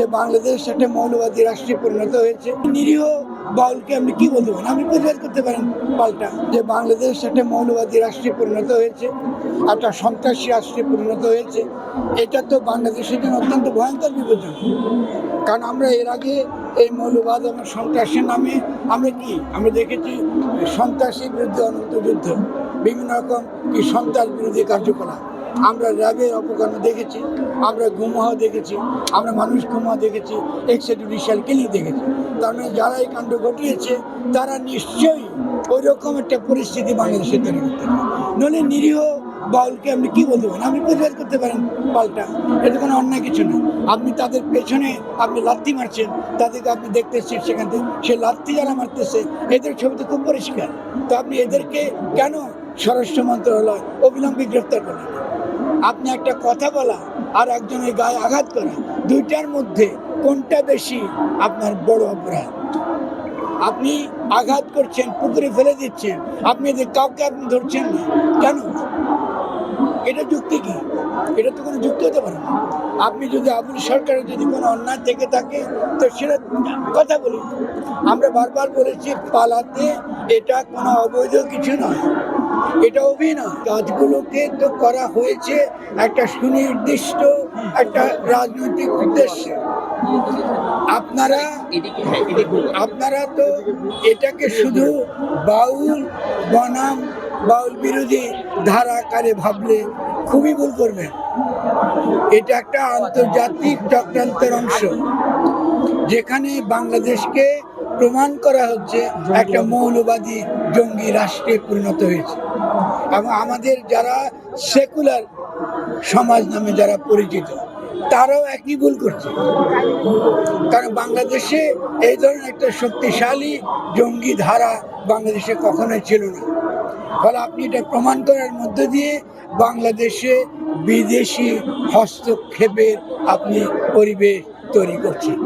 যে বাংলাদেশ একটা মৌলবাদী রাষ্ট্রে পরিণত হয়েছে। নিরীহ বাউলকে আপনি কি বলতে পারেন? আপনি প্রতিবাদ করতে পারেন পাল্টা যে বাংলাদেশ একটা মৌলবাদী রাষ্ট্রে পরিণত হয়েছে, একটা সন্ত্রাসী রাষ্ট্রে পরিণত হয়েছে। এটা তো বাংলাদেশের জন্য অত্যন্ত ভয়ঙ্কর বিপজ্জনক। কারণ আমরা এর আগে এই মৌলবাদ এবং সন্ত্রাসের নামে আমরা দেখেছি সন্ত্রাসীর বিরুদ্ধে অনন্ত যুদ্ধ, বিভিন্ন রকম কি সন্ত্রাস বিরোধী কার্যকলাপ, আমরা র্যাবের অপকর্ম দেখেছি, আমরা গুমহা দেখেছি, আমরা মানুষ গুমহা দেখেছি, এক্সট্রাজুডিশিয়াল কিলিং দেখেছি। তার মানে যারা এই কাণ্ড ঘটিয়েছে তারা নিশ্চয়ই ওই রকম একটা পরিস্থিতি বাংলাদেশে তৈরি করতে পারে। নইলে নিরীহ বাউলকে আপনি কি বলতে পারেন? আপনি প্রতিবাদ করতে পারেন পাল্টা, এতে কোনো অন্যায় কিছু নেই। আপনি তাদের পেছনে আপনি লাথি মারছেন, তাদেরকে আপনি দেখতেছেন, সেখান থেকে সে লাথি যারা মারতেছে এদের ছবি তো খুব পরিষ্কার। তো আপনি এদেরকে কেন স্বরাষ্ট্র মন্ত্রণালয় অবিলম্বে গ্রেফতার করলেন? আপনি একটা কথা বলা আর একজনের গায়ে আঘাত করা, দুইটার মধ্যে কোনটা বেশি আপনার বড় অপরাধ? আপনি আঘাত করছেন, পুকুরে ফেলে দিচ্ছেন, আপনি এদের কাউকে আপনি ধরছেন না কেন? এটা যুক্তি কি? এটা তো কোনো যুক্তি হতে পারে না। আপনি যদি আবুল সরকারের যদি কোনো অন্যায় থেকে থাকে তো সেটা কথা বলি। আমরা বারবার বলেছি পালাতে এটা কোনো অবৈধ কিছু নয়, এটা অভিনয়। কাজগুলোকে তো করা হয়েছে একটা সুনির্দিষ্ট একটা রাজনৈতিক উদ্দেশ্যে। আপনারা তো এটাকে শুধু বাউল বনাম বাউল বিরোধী ধারা আকারে ভাবলে খুবই ভুল করবেন। এটা একটা আন্তর্জাতিক চক্রান্তের অংশ, যেখানে বাংলাদেশকে প্রমাণ করা হচ্ছে একটা মৌলবাদী জঙ্গি রাষ্ট্রে পরিণত হয়েছে। এবং আমাদের যারা সেকুলার সমাজ নামে যারা পরিচিত তারাও একই ভুল করছে। কারণ বাংলাদেশে এই ধরনের একটা শক্তিশালী জঙ্গি ধারা বাংলাদেশে কখনোই ছিল না। ফলে আপনি এটা প্রমাণ করার মধ্য দিয়ে বাংলাদেশে বিদেশি হস্তক্ষেপের আপনি পরিবেশ তৈরি করছেন।